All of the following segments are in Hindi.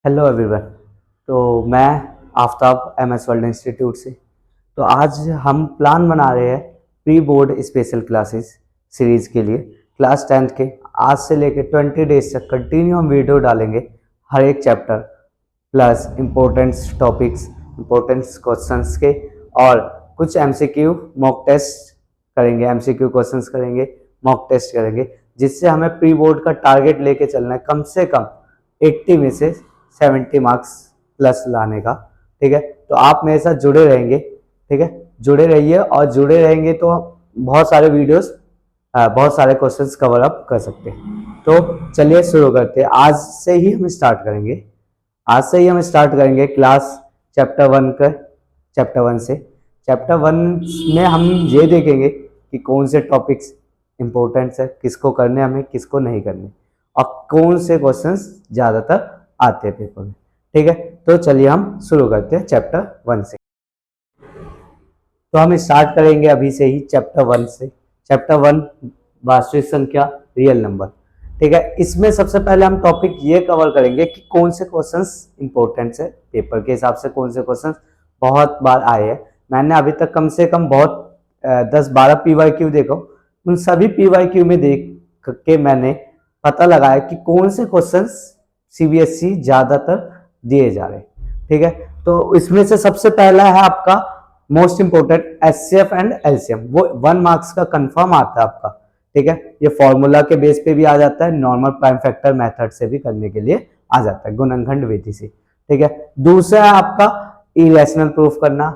Hello everyone. तो मैं आफ्ताब एमएस वर्ल्ड इंस्टीट्यूट से। तो आज हम प्लान बना रहे हैं pre board special classes series के लिए। क्लास 10th के आज से लेकर 20 डेज तक कंटिन्यू हम वीडियो डालेंगे हर एक chapter plus importance topics, importance questions के, और कुछ एमसीक्यू मॉक टेस्ट करेंगे, एमसीक्यू क्वेश्चंस करेंगे, मॉक टेस्ट करेंगे, जिससे हमें प्री बोर्ड का टारगेट लेके चलना है कम से कम 80 में से 70 मार्क्स प्लस लाने का। ठीक है, तो आप मेरे साथ जुड़े रहेंगे। ठीक है, जुड़े रहिए, और जुड़े रहेंगे तो बहुत सारे वीडियोस, बहुत सारे क्वेश्चंस कवर अप कर सकते हैं। तो चलिए शुरू करते हैं। आज से ही हम स्टार्ट करेंगे क्लास चैप्टर 1 का। चैप्टर 1 में हम ये देखेंगे कि कौन से टॉपिक्स इंपॉर्टेंट है, किसको करने हमें, किसको नहीं करने, और कौन से क्वेश्चंस ज्यादातर आते हैं पेपर में। ठीक है, तो चलिए हम शुरू करते हैं चैप्टर 1 से। तो हम स्टार्ट करेंगे अभी से ही चैप्टर 1 से। चैप्टर 1 वास्तविक संख्या, रियल नंबर। ठीक है, इसमें सबसे पहले हम टॉपिक ये कवर करेंगे कि कौन से क्वेश्चंस इंपॉर्टेंट है, पेपर के हिसाब से कौन से क्वेश्चंस बहुत बार आए हैं। मैंने अभी तक कम से कम बहुत 10-12 पीवाईक्यू देखो, उन सभी पीवाईक्यू में देख के मैंने पता लगाया कि कौन से क्वेश्चंस सीबीएसई ज्यादातर दिए जा रहे हैं। ठीक है, तो इसमें से सबसे पहला है आपका most important HCF and LCM. वो 1 मार्क्स का कंफर्म आता है आपका। ठीक है, ये फॉर्मूला के बेस पे भी आ जाता है, नॉर्मल प्राइम फैक्टर मेथड से भी करने के लिए आ जाता है, गुणनखंड विधि से। ठीक है, दूसरा है आपका इरेशनल प्रूफ करना,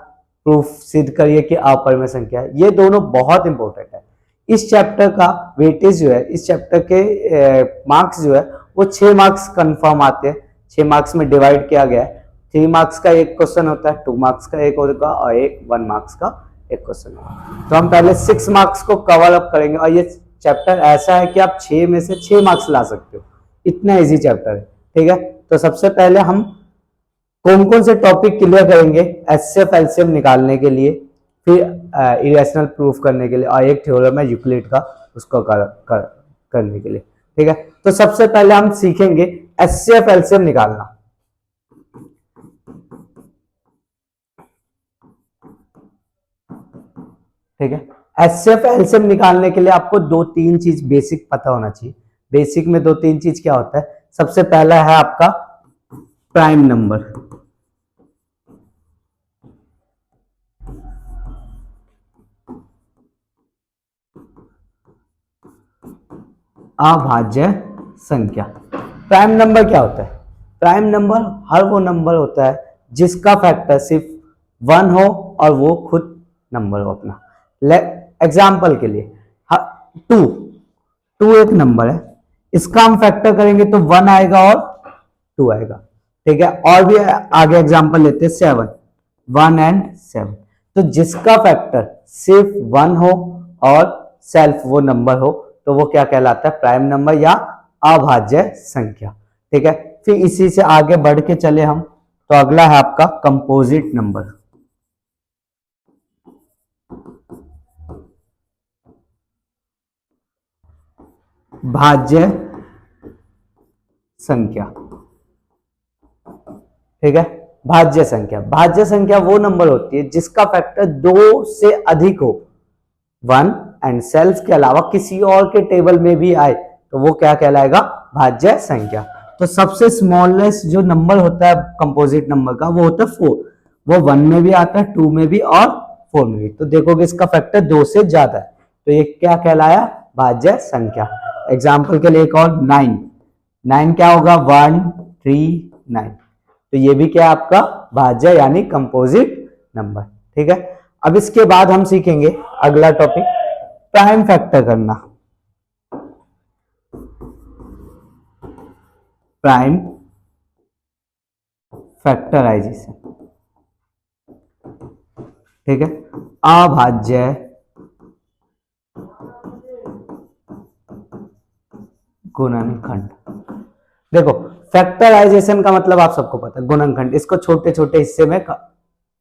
प्रूफ सिद्ध करिए कि अपरिमेय संख्या है। ये दोनों बहुत इंपॉर्टेंट है। इस चैप्टर का वेटेज जो है, इस चैप्टर के मार्क्स जो है वो 6 मार्क्स कंफर्म आते हैं। 6 मार्क्स में डिवाइड किया गया है। 3 मार्क्स का एक क्वेश्चन होता है, 2 मार्क्स का एक होगा, और 1 मार्क्स का एक क्वेश्चन होगा। तो हम पहले 6 मार्क्स को कवर अप करेंगे, और ये चैप्टर ऐसा है कि आप 6 में से 6 मार्क्स ला सकते हो, इतना इजी चैप्टर है। ठीक है, तो सबसे पहले हम कौन कौन से टॉपिक क्लियर करेंगे एचसीएफ एलसीएम निकालने के लिए, फिर इरेशनल प्रूफ करने के लिए, और एक थ्योरम है यूक्लिड का, उसको करने के लिए। ठीक है, तो सबसे पहले हम सीखेंगे एचसीएफ एलसीएम निकालना। ठीक है, एचसीएफ एलसीएम निकालने के लिए आपको 2-3 चीज बेसिक पता होना चाहिए। बेसिक में 2-3 चीज क्या होता है? सबसे पहला है आपका प्राइम नंबर। अभाज्य संख्या। प्राइम नंबर क्या होता है? प्राइम नंबर हर वो नंबर होता है जिसका फैक्टर सिर्फ 1 हो और वो खुद नंबर हो अपना। एग्जाम्पल के लिए 2 एक नंबर है, इसका हम फैक्टर करेंगे तो 1 आएगा और 2 आएगा। ठीक है, और भी आगे एग्जाम्पल लेते हैं 7, 1 एंड 7। तो जिसका फैक्टर सिर्फ 1 हो और सेल्फ वो नंबर हो तो वो क्या कहलाता है? प्राइम नंबर या अभाज्य संख्या। ठीक है, फिर इसी से आगे बढ़ के चले हम, तो अगला है आपका कंपोजिट नंबर। भाज्य संख्या। ठीक है, भाज्य संख्या वो नंबर होती है जिसका फैक्टर 2 से अधिक हो, 1 एंड सेल्फ के अलावा किसी और के टेबल में भी आए तो वो क्या कहलाएगा? भाज्य संख्या। तो सबसे स्मॉलेस्ट जो नंबर होता है कंपोजिट नंबर का वो होता है 4। वो 1 में भी आता है, 2 में भी और 4 में भी। तो देखोगे इसका फैक्टर 2 से ज्यादा है तो ये क्या कहलाया? भाज्य संख्या। एग्जाम्पल के लिए एक और 9 क्या होगा? 1 3 9। तो ये भी क्या आपका? भाज्य यानी कंपोजिट नंबर। ठीक है, अब इसके बाद हम सीखेंगे अगला टॉपिक प्राइम फैक्टर करना। Prime factorization. ठीक है, अभाज्य गुणनखंड। देखो, फैक्टराइजेशन का मतलब आप सबको पता है, गुणनखंड। इसको छोटे छोटे हिस्से में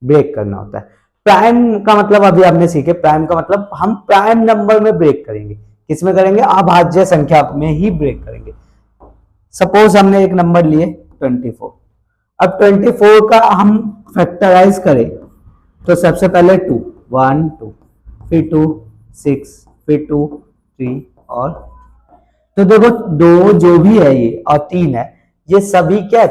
ब्रेक करना होता है। प्राइम का मतलब अभी आपने सीखे, प्राइम का मतलब हम प्राइम नंबर में ब्रेक करेंगे। किसमें करेंगे? अभाज्य संख्या में ही ब्रेक करेंगे। सपोज हमने एक नंबर लिए 24, अब 24 का हम फैक्टराइज करें तो सबसे पहले 2, 1 2, फिर 2 6, फिर 2 3 और तो देखो दो जो भी है ये और 3 है, ये सभी क्या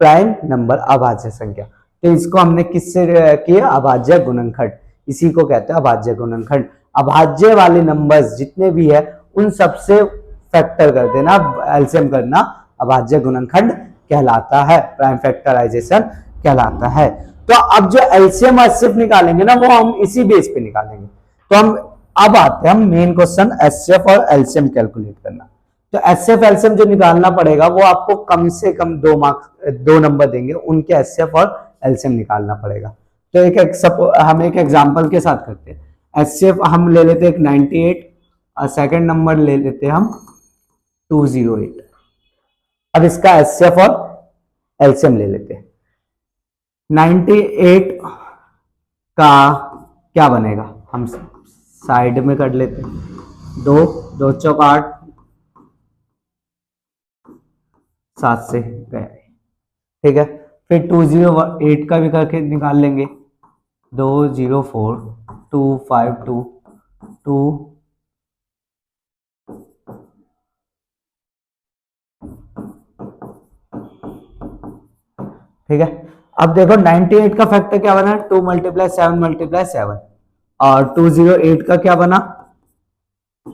प्राइम नंबर अभाज्य संख्या। तो इसको हमने किससे किया, अभाज्य गुणनखंड, इसी को कहते हैं अभाज्य गुणनखंड। अभाज्य वाले नंबर्स जितने भी है उन सबसे फैक्टर कर देना, एलसीएम करना अभाज्य गुणनखंड कहलाता है, प्राइम फैक्टराइजेशन कहलाता है। तो अब जो एलसीएम एचसीएफ निकालेंगे ना वो हम इसी बेस पे निकालेंगे। तो हम अब आते हैं हम मेन क्वेश्चन एचसीएफ और एलसीएम कैलकुलेट करना। तो एचसीएफ एलसीएम जो निकालना पड़ेगा वो आपको कम से कम 2 नंबर देंगे, उनके एचसीएफ और एलसीएम निकालना पड़ेगा। तो हम एक एग्जांपल के साथ करते हैं। एचसीएफ हम ले लेते हैं 98 और सेकंड नंबर ले लेते हैं हम 208। अब इसका एचसीएफ और एलसीएम ले लेते हैं। 98 का क्या बनेगा, हम साइड में कर लेते हैं। 2 2 चौक 8, 7 से गया, ठीक है। फिर 208 का भी करके निकाल लेंगे। 204 252 2 ठीक है। अब देखो 98 का फैक्टर क्या बना, 2 × 7 × 7 और 208 का क्या बना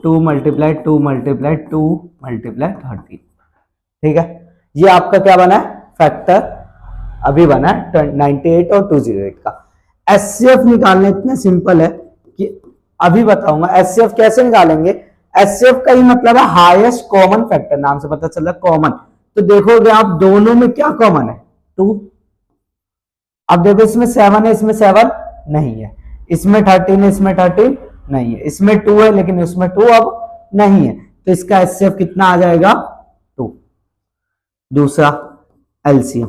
2 × 2 × 2 × 13, ठीक है। ये आपका क्या बना है फैक्टर अभी बना है 98 और 208 का। एचसीएफ निकालना इतना सिंपल है कि अभी बताऊंगा एचसीएफ कैसे निकालेंगे। एचसीएफ का ही मतलब है हाईएस्ट कॉमन फैक्टर, नाम से पता चल रहा है कॉमन। तो देखोगे आप दोनों में क्या कॉमन है 2। अब देखो इसमें 7 है, इसमें 7 नहीं है, इसमें 13 है, इसमें 13 नहीं है, इसमें 2 है लेकिन इसमें 2 अब नहीं है। तो इसका एचसीएफ कितना आ जाएगा 2। दूसरा एलसीएम,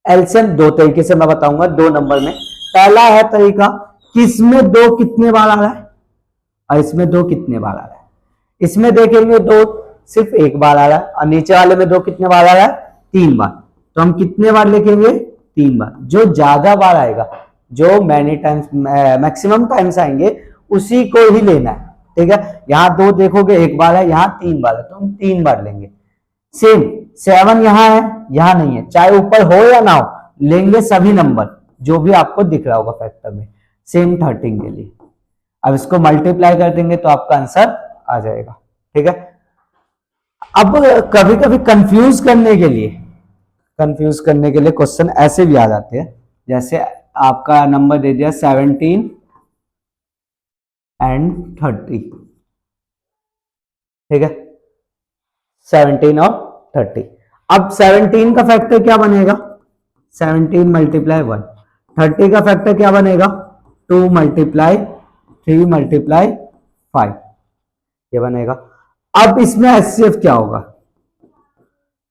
एलसीएम दो तरीके से मैं बताऊंगा 2 नंबर में। पहला है तरीका कि इसमें 2 कितने बार आ रहा है और इसमें 2 कितने बार आ रहा है। इसमें देखेंगे 2 सिर्फ 1 बार आ रहा है और नीचे वाले में 2 कितने बार आ रहा है 3 बार। तो हम कितने बार लिखेंगे 3 बार। जो ज्यादा बार आएगा, जो मैनी टाइम्स मैक्सिमम टाइम्स आएंगे उसी को ही लेना है, ठीक है। यहाँ 2 देखोगे 1 बार है, यहाँ 3 बार है तो हम 3 बार लेंगे। सेम 7 यहाँ है यहाँ नहीं है, चाहे ऊपर हो या ना हो लेंगे सभी नंबर जो भी आपको दिख रहा होगा फैक्टर में। सेम 13 के लिए अब इसको मल्टीप्लाई कर देंगे तो आपका आंसर आ जाएगा, ठीक है। अब कभी कभी कंफ्यूज करने के लिए क्वेश्चन ऐसे भी आ जाते हैं, जैसे आपका नंबर दे दिया 17 एंड 30, ठीक है, 17 और 30। अब 17 का फैक्टर क्या बनेगा 17 × 1। 30 का फैक्टर क्या बनेगा 2 × 3 × 5, ये बनेगा। अब इसमें एचसीएफ क्या होगा,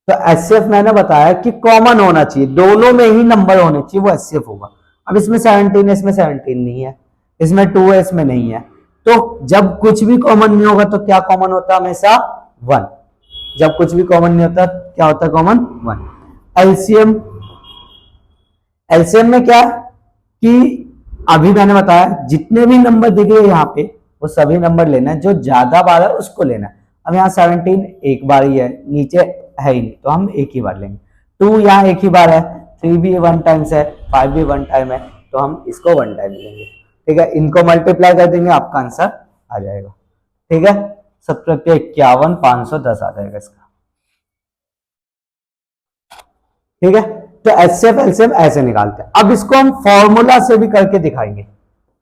तो एचसीएफ मैंने बताया कि कॉमन होना चाहिए, दोनों में ही नंबर होने चाहिए, वो एचसीएफ होगा। अब इसमें 17 है, इसमें 17 नहीं है, इसमें 2 है, इसमें नहीं है। तो जब कुछ भी कॉमन नहीं होगा तो क्या कॉमन होता है हमेशा 1। जब कुछ भी कॉमन नहीं होता क्या होता है कॉमन 1। एलसीएम, एलसीएम में क्या कि अभी मैंने बताया जितने भी नंबर दिखे यहाँ पे वो सभी नंबर लेना है, जो ज्यादा बार है उसको लेना है। अब यहाँ 17 एक बार ही है, नीचे है ही नहीं तो हम एक ही बार लेंगे। 2 यहाँ एक ही बार है, 3 भी 1 टाइम्स है, 5 भी 1 टाइम है तो हम इसको 1 टाइम लेंगे, ठीक है। इनको मल्टीप्लाई कर देंगे आपका आंसर आ जाएगा, ठीक है। 7 × 510 आ जाएगा इसका, ठीक है। तो एचसीएफ एलसीएम ऐसे निकालते हैं। अब इसको हम फॉर्मूला से भी करके दिखाएंगे।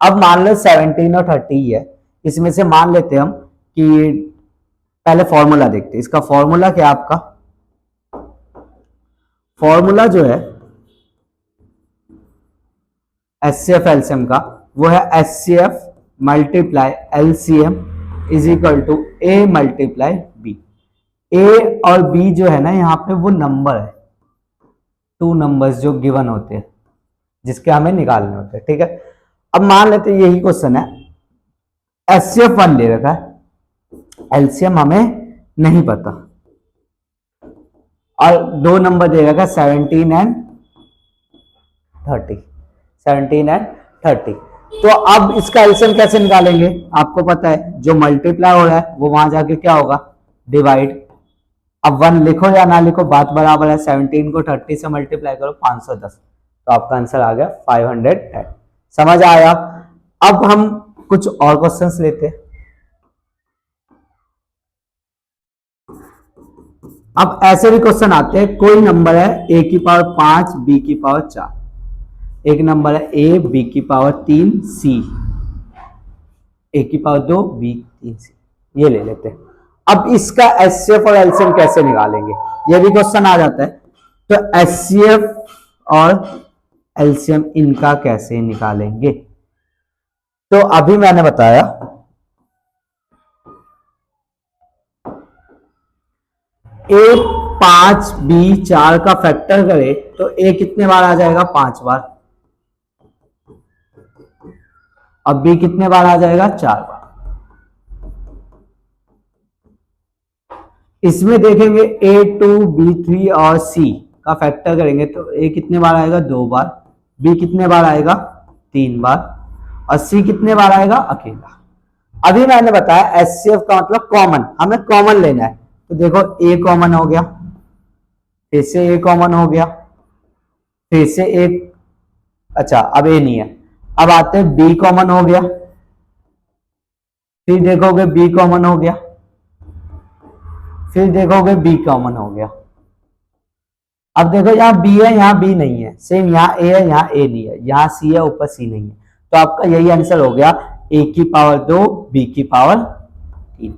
अब मान लो 17 और 30 है, इसमें से मान लेते हैं हम कि पहले फॉर्मूला देखते हैं। इसका फॉर्मूला क्या आपका, फॉर्मूला जो है एचसीएफ एलसीएम का वो है एचसीएफ × एलसीएम = A × B। ए और बी जो है ना यहाँ पे वो नंबर है, 2 नंबर्स जो गिवन होते हैं जिसके हमें निकालने होते हैं, ठीक है। अब मान लेते हैं यही क्वेश्चन है, एचसीएफ 1 दे रखा है, एलसीएम हमें नहीं पता, और दो नंबर दे रखा 17 एंड 30, 17 एंड 30। तो अब इसका एलसीएम कैसे निकालेंगे, आपको पता है जो मल्टीप्लाई हो रहा है वो वहां जाके क्या होगा, डिवाइड। अब 1 लिखो या ना लिखो बात बराबर है, 17 को 30 से मल्टीप्लाई करो 510, तो आपका आंसर आ गया 510। समझ आया। अब हम कुछ और क्वेश्चंस लेते हैं। अब ऐसे भी क्वेश्चन आते हैं, कोई नंबर है a की पावर 5 b की पावर 4, एक नंबर है a b की पावर 3 c, a की पावर 2 b 3 c, ये ले लेते हैं। अब इसका एचसीएफ और एलसीएम कैसे निकालेंगे, ये भी क्वेश्चन आ जाता है। तो एचसीएफ और एलसीएम इनका कैसे निकालेंगे, तो अभी मैंने बताया a 5 b 4 का फैक्टर करे तो a कितने बार आ जाएगा, 5 बार, अब b कितने बार आ जाएगा, 4 बार। इसमें देखेंगे a2 b3 और c का फैक्टर करेंगे तो a कितने बार आएगा, 2 बार, b कितने बार आएगा, 3 बार, और c कितने बार आएगा, अकेला। अभी मैंने बताया एचसीएफ का मतलब कॉमन, हमें कॉमन लेना है। तो देखो a कॉमन हो गया, फिर से a कॉमन हो गया, फिर से एक, अच्छा अब a नहीं है, अब आते हैं b कॉमन हो गया, फिर देखोगे b कॉमन हो गया, फिर देखोगे b कॉमन हो गया। अब देखो यहाँ b है, यहाँ b नहीं है, सेम यहाँ a है, यहाँ a नहीं है, यहाँ c है, ऊपर c नहीं है, तो आपका यही आंसर हो गया a की पावर 2 b की पावर 3।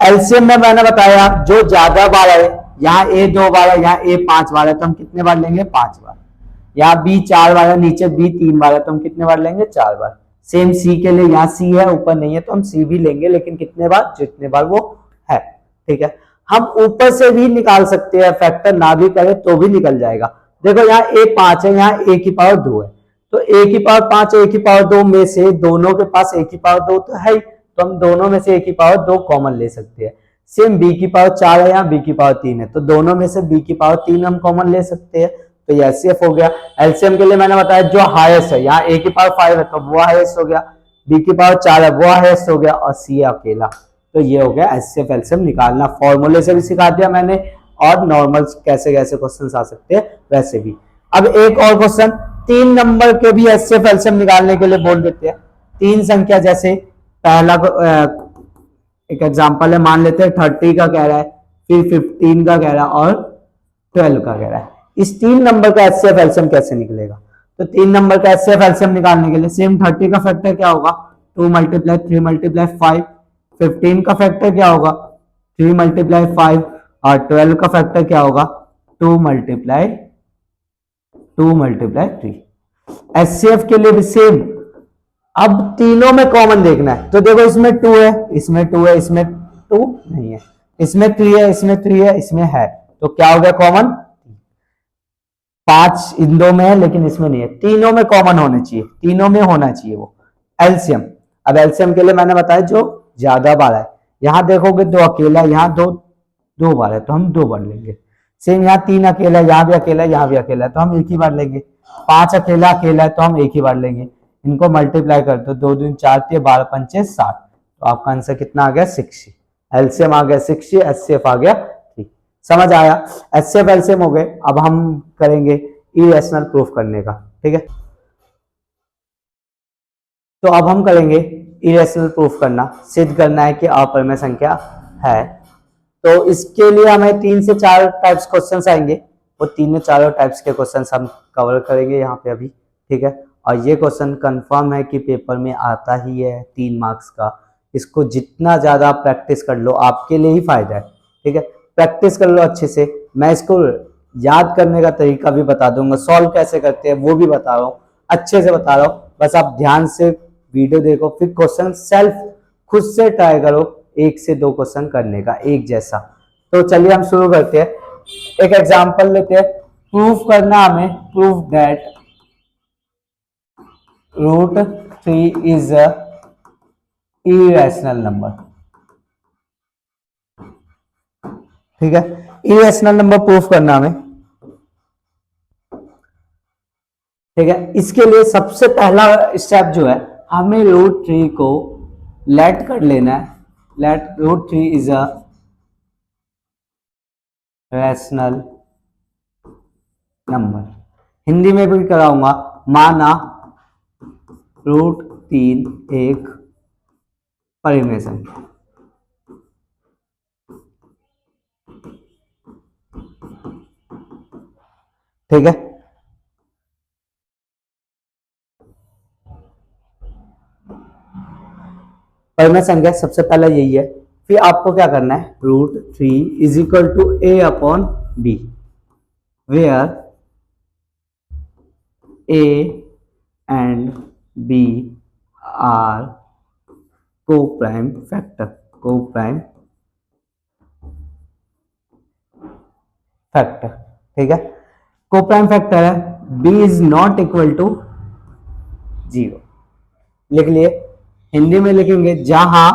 एलसीएम में मैंने बताया जो ज्यादा बार है, यहाँ a 2 बार है, यहाँ a 5 बार है, तो हम कितने बार लेंगे, 5 बार। यहाँ b 4 बार है, नीचे b 3 बार है, तो हम कितने बार लेंगे, 4 बार। सेम c के लिए, यहाँ c है ऊपर नहीं है, तो हम c भी लेंगे, लेकिन कितने बार, जितने बार वो है। ठीक है, हम ऊपर से भी निकाल सकते हैं, फैक्टर ना भी करें तो भी निकल जाएगा। देखो यहाँ a 5 है, यहाँ a की पावर 2 है, तो a की पावर 5 a की पावर 2 में से दोनों के पास a की पावर 2 तो है ही, तो हम दोनों में से a की पावर 2 कॉमन ले सकते हैं। सेम b की पावर 4 है, यहाँ b की पावर 3 है, तो दोनों में से b की पावर 3 हम कॉमन ले सकते हैं, तो ये एचसीएफ हो गया। एलसीएम के लिए मैंने बताया जो हाईएस्ट है, यहाँ a की पावर 5 है तो वो हाईएस्ट हो गया, b की पावर 4 है वो हाईएस्ट हो गया, और c अकेला। तो ये हो गया एचसीएफ एलसीएम निकालना, फॉर्मूले से भी सिखा दिया मैंने, और नॉर्मल कैसे कैसे क्वेश्चन आ सकते हैं वैसे भी। अब एक और क्वेश्चन, 3 नंबर के भी एचसीएफ एलसीएम निकालने के लिए बोल देते हैं। 3 संख्या, जैसे पहला एक एग्जांपल है, मान लेते हैं 30 का कह रहा है, फिर 15 का कह रहा है, और 12 का कह रहा है। इस 3 नंबर का एचसीएफ एलसीएम कैसे निकलेगा, तो 3 नंबर का एचसीएफ एलसीएम निकालने के लिए सेम 30 का फैक्टर क्या होगा, 2 मल्टीप्लाई 3 मल्टीप्लाई 5, 15 का फैक्टर क्या होगा, 3 मल्टीप्लाई 5, और 12 का फैक्टर क्या होगा, 2 मल्टीप्लाई 3। एचसीएफ के लिए भी सेम। अब तीनों में कॉमन देखना है, तो देखो इसमें 2 है, इसमें 2 है, इसमें 2 नहीं है, इसमें 3 है, इसमें 3 है, इसमें है, तो क्या हो गया कॉमन, 5 इन दो में है लेकिन इसमें नहीं है, तीनों में कॉमन होने चाहिए, तीनों में होना चाहिए वो एलसीएम। अब एलसीएम के लिए मैंने बताया जो ज्यादा बार है, यहां देखोगे 2 अकेला, यहाँ 2 बार है तो हम 2 बार लेंगे। सेम यहाँ 3 अकेला, यहाँ भी अकेला, यहाँ भी अकेला है तो हम एक ही बार लेंगे। 5 अकेला अकेला है तो हम एक ही बार लेंगे। इनको मल्टीप्लाई कर दो, 2 दूनी 4, 12 पंचे 60, तो आपका आंसर कितना आ गया, 60। एलसीएम आ गया 60, एचसीएफ आ गया 3। समझ आया, एचसीएफ एलसीएम हो गए। अब हम करेंगे इरेशनल प्रूफ करने का, ठीक है। तो अब हम करेंगे इरेशनल प्रूफ करना, सिद्ध करना है कि अपरिमेय संख्या है। तो इसके लिए हमें 3 से 4 टाइप्स क्वेश्चंस आएंगे, वो 3 या 4 टाइप्स के क्वेश्चंस हम कवर करेंगे यहाँ पे अभी, ठीक है। और ये क्वेश्चन कंफर्म है कि पेपर में आता ही है 3 मार्क्स का। इसको जितना ज्यादा प्रैक्टिस कर लो आपके लिए ही फायदा है, ठीक है। प्रैक्टिस कर लो अच्छे से, मैं इसको याद करने का तरीका भी बता दूंगा, सॉल्व कैसे करते हैं वो भी बता रहा हूँ, अच्छे से बता रहा हूँ। बस आप ध्यान से वीडियो देखो, फिर क्वेश्चन सेल्फ खुद से ट्राई करो, 1 से 2 क्वेश्चन करने का एक जैसा। तो चलिए हम शुरू करते हैं, एक एग्जांपल लेते हैं। प्रूफ करना हमें, proof that √3 is a irrational number. ठीक है, इरेशनल नंबर प्रूफ करना हमें। ठीक है, इसके लिए सबसे पहला स्टेप जो है, हमें रूट थ्री को लेट कर लेना है। Let root three is a rational number. Hindi में भी कराऊंगा, माना रूट तीन एक परिमेय संख्या। ठीक है, परिमेय संख्या सबसे पहला यही है। फिर आपको क्या करना है, root three is equal to A upon b, where A and B are को prime factor. Co prime factor, ठीक है, को प्राइम फैक्टर है। B is not equal to zero. लिख लिए, हिंदी में लिखेंगे जहां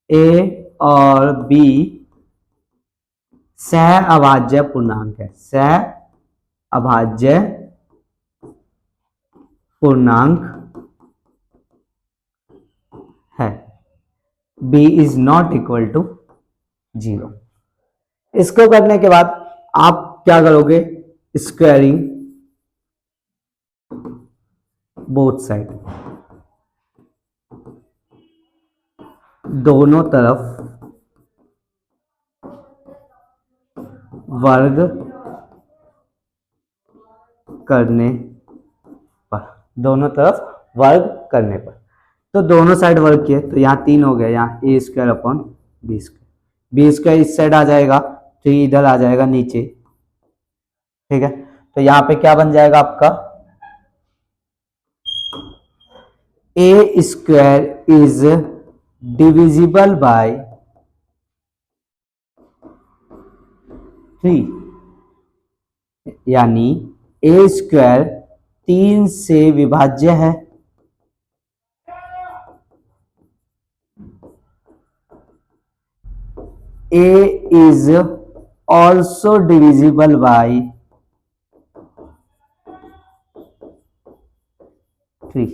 ए और बी सह अभाज्य पूर्णांक है। सह अभाज्य पूर्णांक है, b is not equal to zero. इसको करने के बाद आप क्या करोगे, स्क्वायरिंग बोथ साइड, दोनों तरफ वर्ग करने पर, दोनों तरफ वर्ग करने पर, तो दोनों साइड वर्ग किए तो यहाँ तीन हो गया, यहाँ A square upon B square. B square इस साइड आ जाएगा, थ्री इधर आ जाएगा नीचे। ठीक है, तो यहाँ पे क्या बन जाएगा आपका, A square is divisible by three, यानी ए स्क्वायर तीन से विभाज्य है। A is also divisible by three.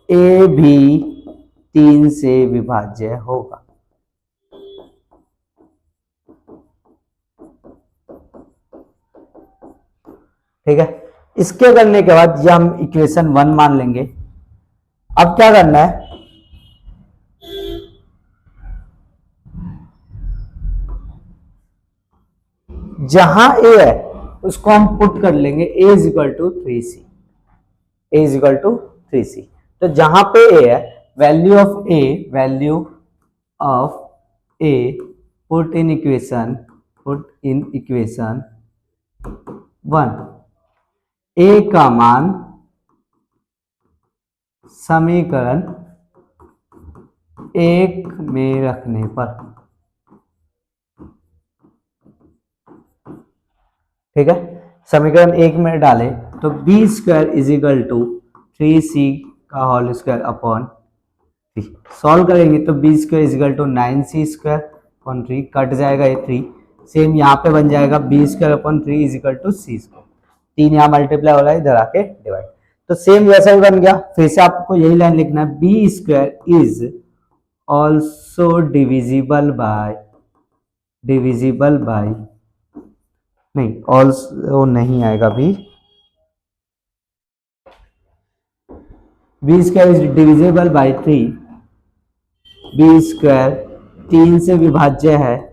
A भी तीन से विभाज्य होगा। ठीक है, इसके करने के बाद ये हम इक्वेशन वन मान लेंगे। अब क्या करना है, जहां ए है उसको हम पुट कर लेंगे A is equal to three C. A is equal to three C, तो जहां पे ए है, value of A, value of A put in equation, put in equation one. A का मान समीकरण एक में रखने पर, ठीक है, समीकरण एक में डाले तो B square is equal to three C का whole square upon three. Solve करेंगे तो B square is equal to nine C square upon three, cut जाएगा ये थ्री। सेम यहाँ पे बन जाएगा B square upon three is equal to C square. तीन यहाँ मल्टीप्लाई हो रहा है, इधर आके डिवाइड, तो सेम वैसा ही बन गया। फिर से आपको यही लाइन लिखना है, b square is also divisible by नहीं, ऑल्सो नहीं आएगा, b square is divisible by three. B square तीन से विभाज्य है,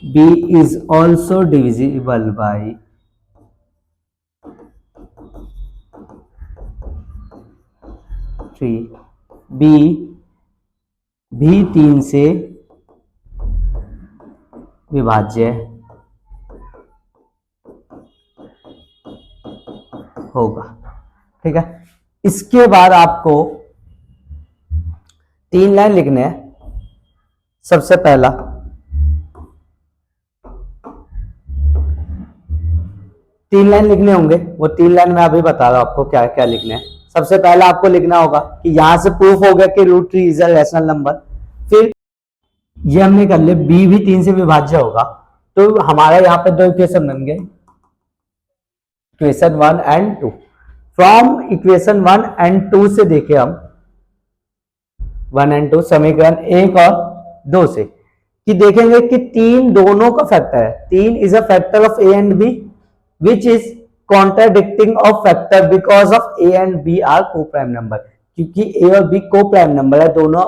b is also divisible by three. B भी तीन से विभाज्य होगा। ठीक है, इसके बाद आपको तीन लाइन लिखने हैं। सबसे पहला, तीन लाइन लिखने होंगे, वो तीन लाइन मैं अभी बता रहा हूं आपको क्या क्या लिखना है। सबसे पहले आपको लिखना होगा कि यहां से प्रूफ हो गया कि root three is a rational number. फिर ये हमने कर लिया, बी भी तीन से विभाज्य होगा, तो हमारा यहाँ पे दो इक्वेशन बन गए, equation one and two. From equation one and two से देखे हम, वन एंड टू समीकरण एक और दो से, कि देखेंगे कि तीन दोनों का फैक्टर है, तीन is a factor of a and b which is contradicting of factor because of a and B are को प्राइम नंबर, क्योंकि ए और बी को प्राइम नंबर है, दोनों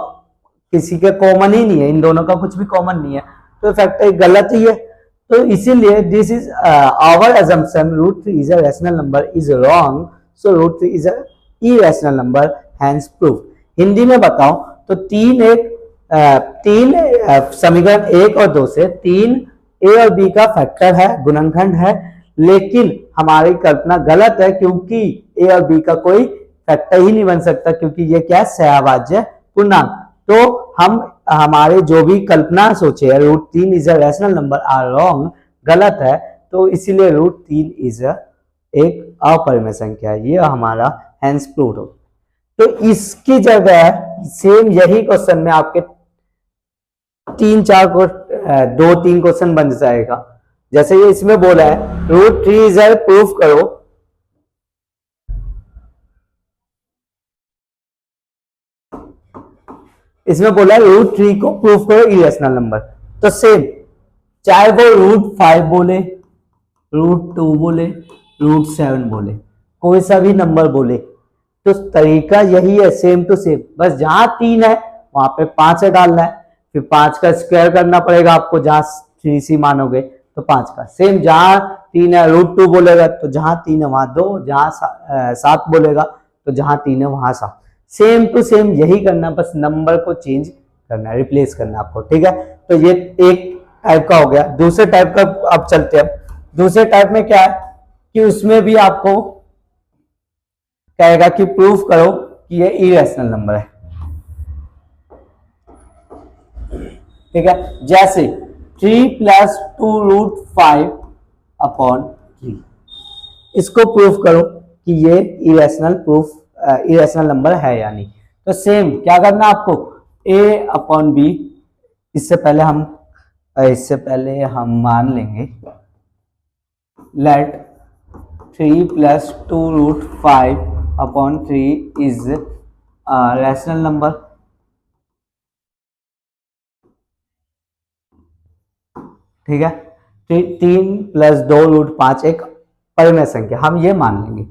किसी के कॉमन ही नहीं है, इन दोनों का कुछ भी कॉमन नहीं है, तो फैक्टर गलत ही है। तो इसीलिए this is our assumption root three is a rational number is wrong, so root three is a irrational number, hence proof. Hindi में बताओ तो तीन समीकरण एक और दो से तीन ए और बी का फैक्टर है, गुणनखंड है, लेकिन हमारी कल्पना गलत है क्योंकि ए और बी का कोई फैक्टर ही नहीं बन सकता, क्योंकि ये क्या है, सहभाज्य पूर्णांक। तो हम हमारे जो भी कल्पना सोचे है रूट तीन is a rational number are wrong, गलत है, तो इसीलिए रूट तीन इज एक अपरिमेय संख्या है, ये हमारा हैंस प्रूफ हो। तो इसकी जगह सेम यही क्वेश्चन में आपके तीन चार को दो तीन क्वेश्चन बन जाएगा। जैसे ये इसमें बोला है root three is a proof करो, इसमें बोला है रूट थ्री को प्रूफ करो इरेशनल नंबर, तो सेम चाहे वो रूट फाइव बोले, रूट टू बोले, रूट सेवन बोले, कोई सा भी नंबर बोले, तो तरीका यही है, सेम टू सेम, बस जहां तीन है वहां पे पांच से डालना है, फिर पांच का स्क्वायर करना पड़ेगा आपको, जहां थ्री सी मानोगे तो पांच का, सेम जहां तीन है रूट टू बोलेगा तो जहां तीन है वहां दो, जहां सात बोलेगा तो जहां तीन है वहां सात, सेम टू सेम यही करना, बस नंबर को चेंज करना है, रिप्लेस करना है आपको, ठीक है। तो ये एक टाइप का हो गया। दूसरे टाइप का अब चलते हैं। दूसरे टाइप में क्या है कि उसमें भी आपको कहेगा कि प्रूफ करो कि ये इरेशनल नंबर है, ठीक है। जैसे three plus two root five upon three, इसको प्रूफ करो कि ये इरेशनल नंबर है या नहीं। तो सेम क्या करना आपको, ए अपॉन बी, इससे पहले हम मान लेंगे let three plus two root five upon three is rational number, ठीक है। तीन प्लस दो रूट पांच एक परिमेय संख्या, हम ये मान लेंगे,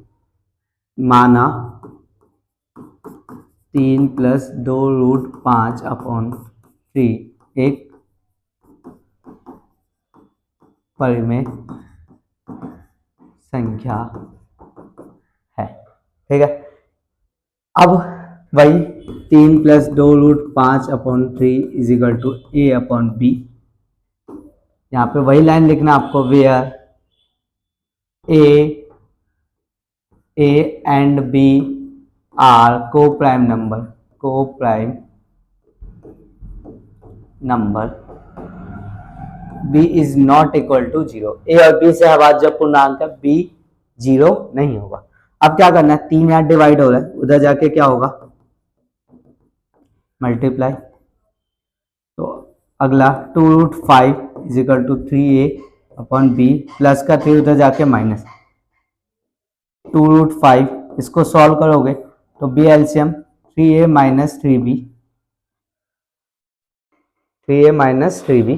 माना तीन प्लस दो रूट पांच अपॉन थ्री एक परिमेय संख्या है, ठीक है। अब वही तीन प्लस दो रूट पांच upon three is equal to A upon B, यहाँ पे वही लाइन लिखना आपको, where A and B are को prime number B is not equal to zero, A और बी से अभाज्य पूर्णांक है, बी जीरो नहीं होगा। अब क्या करना है, तीन यहाँ डिवाइड हो रहा है, उधर जाके क्या होगा, मल्टीप्लाई, तो अगला two root five is equal to three a upon b, plus का थ्री उधर जाके माइनस, टू रूट फाइव, इसको सॉल्व करोगे तो बी एलसीएम थ्री ए माइनस थ्री बी, थ्री ए माइनस थ्री बी,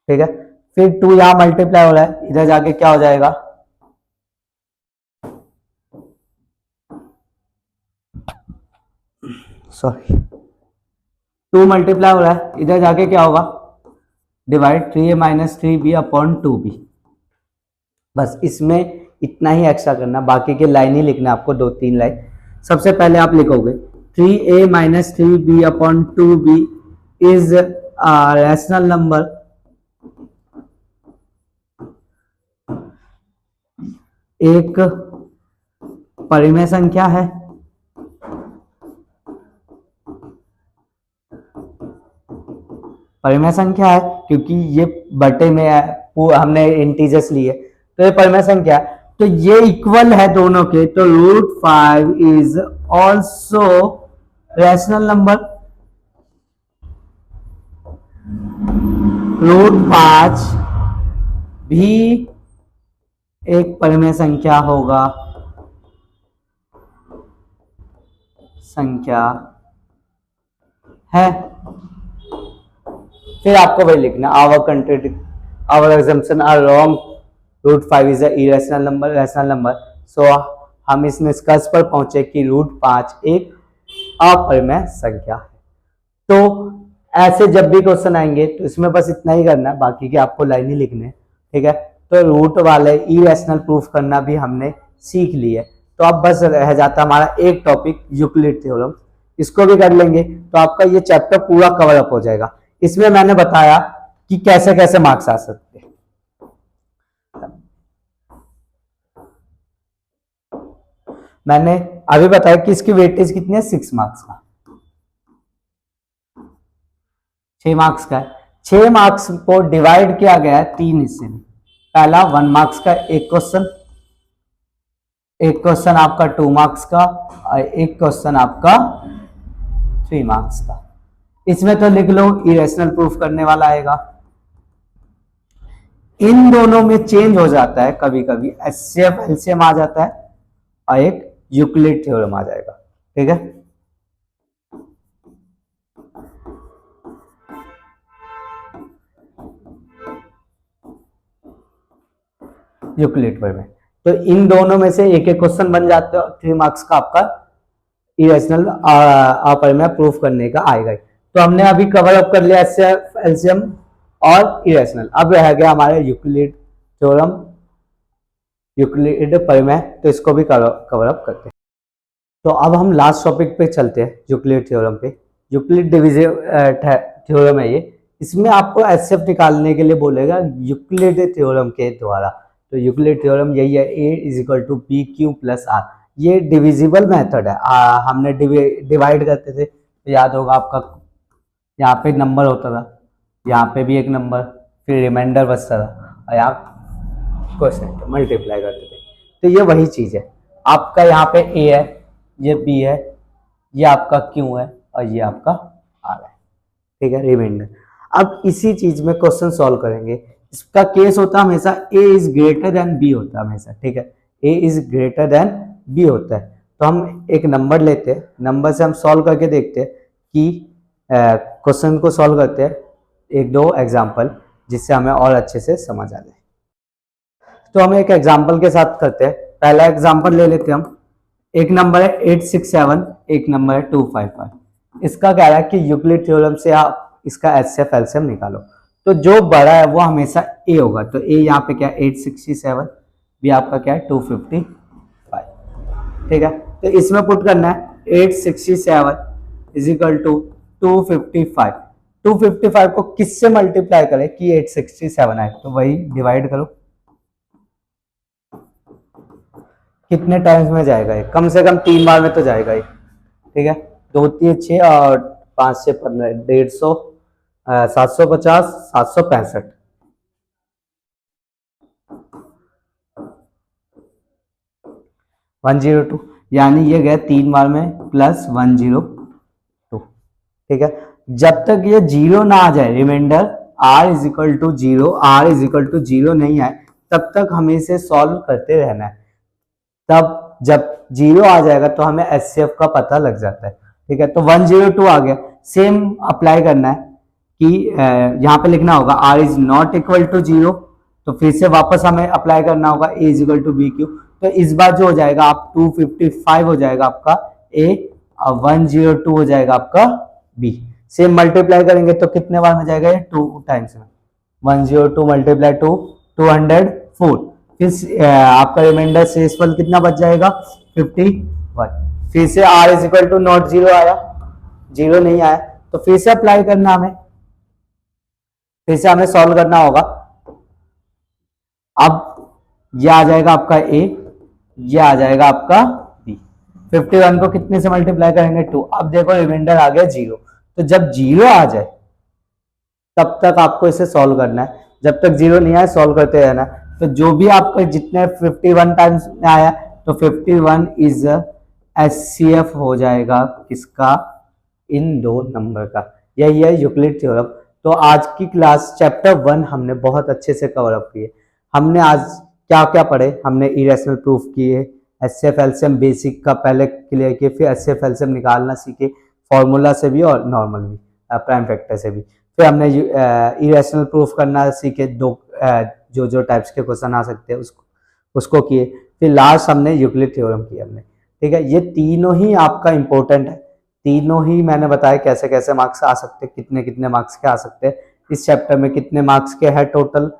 ठीक है। फिर टू यहां मल्टीप्लाई हो रहा है, इधर जाके क्या हो जाएगा, सॉरी, टू मल्टीप्लाई हो रहा है, इधर जाके क्या होगा, डिवाइड थ्री ए minus three B upon two B, बस इसमें इतना ही एक्स्ट्रा करना, बाकी के लाइन ही लिखना आपको, दो तीन लाइन। सबसे पहले आप लिखोगे three A minus three B upon two b is rational number, एक परिमेय संख्या है, परिमेय संख्या है क्योंकि ये बटे में है, हमने इंटीजर्स लिए, तो ये परिमेय संख्या है, तो ये इक्वल है दोनों के, तो √5 इज ऑल्सो रैशनल नंबर। √5 भी एक परिमेय संख्या होगा, संख्या है। फिर आपको वही लिखना, our assumption are wrong, √5 is irrational number, rational number. So हम इस निष्कर्ष पर पहुंचे कि √5 एक अपरिमेय संख्या है। तो ऐसे जब भी क्वेश्चन आएंगे तो इसमें बस इतना ही करना है, बाकी के आपको लाइन ही लिखने, ठीक है। तो रूट वाले इरेशनल प्रूफ करना भी हमने सीख लिया है। तो अब बस रह जाता हमारा एक टॉपिक यूक्लिड थ्योरम, इसको भी कर लेंगे तो आपका ये चैप्टर पूरा कवर अप हो जाएगा। इसमें मैंने बताया कि कैसे कैसे मार्क्स आ सकते हैं। मैंने अभी बताया कि इसकी वेटेज कितनी है, 6 मार्क्स का, 6 मार्क्स का है। 6 मार्क्स को डिवाइड किया गया है 3 हिस्से में। पहला 1 मार्क्स का एक क्वेश्चन, एक क्वेश्चन आपका 2 मार्क्स का और एक क्वेश्चन आपका 3 मार्क्स का। इसमें तो लिख लो इरेशनल प्रूफ करने वाला आएगा। इन दोनों में चेंज हो जाता है, कभी कभी एचसीएफ एलसीएम आ जाता है और एक यूक्लिड थ्योरम आ जाएगा, ठीक है। यूक्लिड पर में तो इन दोनों में से एक एक क्वेश्चन बन जाते हैं, 3 मार्क्स का आपका इरेशनल अपरिमेय प्रूफ करने का आएगा। तो हमने अभी कवर अप कर लिया एचसीएफ एलसीएम और इरेशनल। अब रह गया हमारे यूक्लिड थ्योरम, यूक्लिड परिमेय, तो इसको भी कवर अप करते हैं। तो अब हम लास्ट टॉपिक पे चलते हैं, यूक्लिड थ्योरम पे। यूक्लिड डिविजिव थ्योरम है ये। इसमें आपको एचसीएफ निकालने के लिए बोलेगा यूक्लिड थ्योरम के द्वारा। तो यूक्लिड थ्योरम यही है, A = BQ + R। ये डिविजिबल मेथड है। हमने डिवाइड करते थे तो याद होगा आपका, यहाँ पे नंबर होता था, यहाँ पे भी एक नंबर, फिर रिमाइंडर बचता था और यहाँ क्वेश्चन मल्टीप्लाई करते थे। तो ये वही चीज़ है, आपका यहाँ पे A है, ये B है, ये आपका Q है और ये आपका R है, ठीक है, रिमाइंडर। अब इसी चीज में क्वेश्चन सॉल्व करेंगे। इसका केस होता है हमेशा A is greater than B होता है हमेशा, ठीक है, A is greater than B होता है। तो हम एक नंबर लेते हैं, नंबर से हम सॉल्व करके देखते हैं कि क्वेश्चन को सॉल्व करते हैं, एक दो एग्जाम्पल, जिससे हमें और अच्छे से समझ आ जाए। तो हम एक एग्जाम्पल के साथ करते हैं। पहला एग्जाम्पल ले लेते हैं हम। एक नंबर है 867, एक नंबर है 255। इसका कह रहा है कि यूक्लिड थ्योरम से आप इसका एचसीएफ एलसीएम निकालो। तो जो बड़ा है वो हमेशा ए होगा। तो ए यहाँ पे क्या है 867, भी आपका क्या है 255, ठीक है। तो इसमें पुट करना है 867 = 255। 255 को किससे मल्टीप्लाई करें कि 867 आए, तो वही डिवाइड करो। कितने टाइम्स में जाएगा ये, कम से कम 3 बार में तो जाएगा ये, ठीक है। 2 3 6 और 5 से 15, 150, 750, 765, 102, यानी ये गया 3 बार में प्लस 102, ठीक है। जब तक ये 0 ना आ जाए, रिमाइंडर r = 0, r = 0 नहीं आए, तब तक हमें इसे सॉल्व करते रहना है। तब जब 0 आ जाएगा तो हमें एचसीएफ का पता लग जाता है, ठीक है। तो 102 आ गया। सेम अप्लाई करना है कि यहाँ पे लिखना होगा r ≠ 0, तो फिर से वापस हमें अप्लाई करना होगा A = BQ। तो इस बार जो हो जाएगा आप 255 हो जाएगा आपका A और 102 हो जाएगा आपका B। सेम मल्टीप्लाई करेंगे तो कितने बार में जाएगा ये, 2 टाइम्स में। 102 × 2 204। फिर आपका रिमाइंडर शेषफल कितना बच जाएगा 51। फिर से r = नॉट 0 आया, 0 नहीं आया, तो फिर से अप्लाई करना हमें, फिर से हमें सॉल्व करना होगा। अब ये आ जाएगा आपका A, ये आ जाएगा आपका B। 51 को कितने से मल्टीप्लाई करेंगे 2। अब देखो रिमाइंडर आ गया 0। तो जब 0 आ जाए तब तक आपको इसे सॉल्व करना है, जब तक 0 नहीं आए सॉल्व करते रहना है। तो जो भी आपका जितने 51 टाइम्स में आया तो 51 इज HCF हो जाएगा किसका, इन दो नंबर का। यही है यूक्लिड थ्योरम। तो आज की क्लास चैप्टर 1 हमने बहुत अच्छे से कवर अप किए। हमने आज क्या क्या पढ़े, हमने इरेशनल प्रूफ किए, HCF एलसीएम बेसिक का पहले क्लियर किए, फिर HCF एलसीएम निकालना सीखे फॉर्मूला से भी और नॉर्मल भी, प्राइम फैक्टर से भी। फिर हमने इरेशनल प्रूफ करना सीखे, दो जो टाइप्स के क्वेश्चन आ सकते हैं उसको किए। फिर लास्ट हमने यूक्लिड थ्योरम किया हमने, ठीक है। ये तीनों ही आपका इंपॉर्टेंट है, तीनों ही मैंने बताया कैसे कैसे मार्क्स आ सकते हैं, कितने कितने मार्क्स के आ सकते हैं, इस चैप्टर में कितने मार्क्स के है टोटल,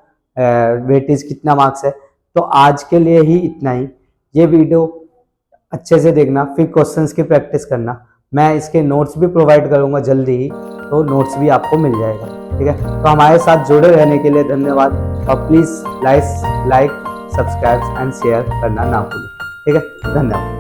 वेटेज कितना मार्क्स है। तो आज के लिए ही इतना ही। ये वीडियो अच्छे से देखना, फिर क्वेश्चंस की प्रैक्टिस करना। मैं इसके नोट्स भी प्रोवाइड करूंगा जल्दी ही, तो नोट्स भी आपको मिल जाएगा, ठीक है। तो हमारे साथ जुड़े रहने के लिए धन्यवाद, और please like, subscribe and share करना ना भूलें, ठीक है। धन्यवाद।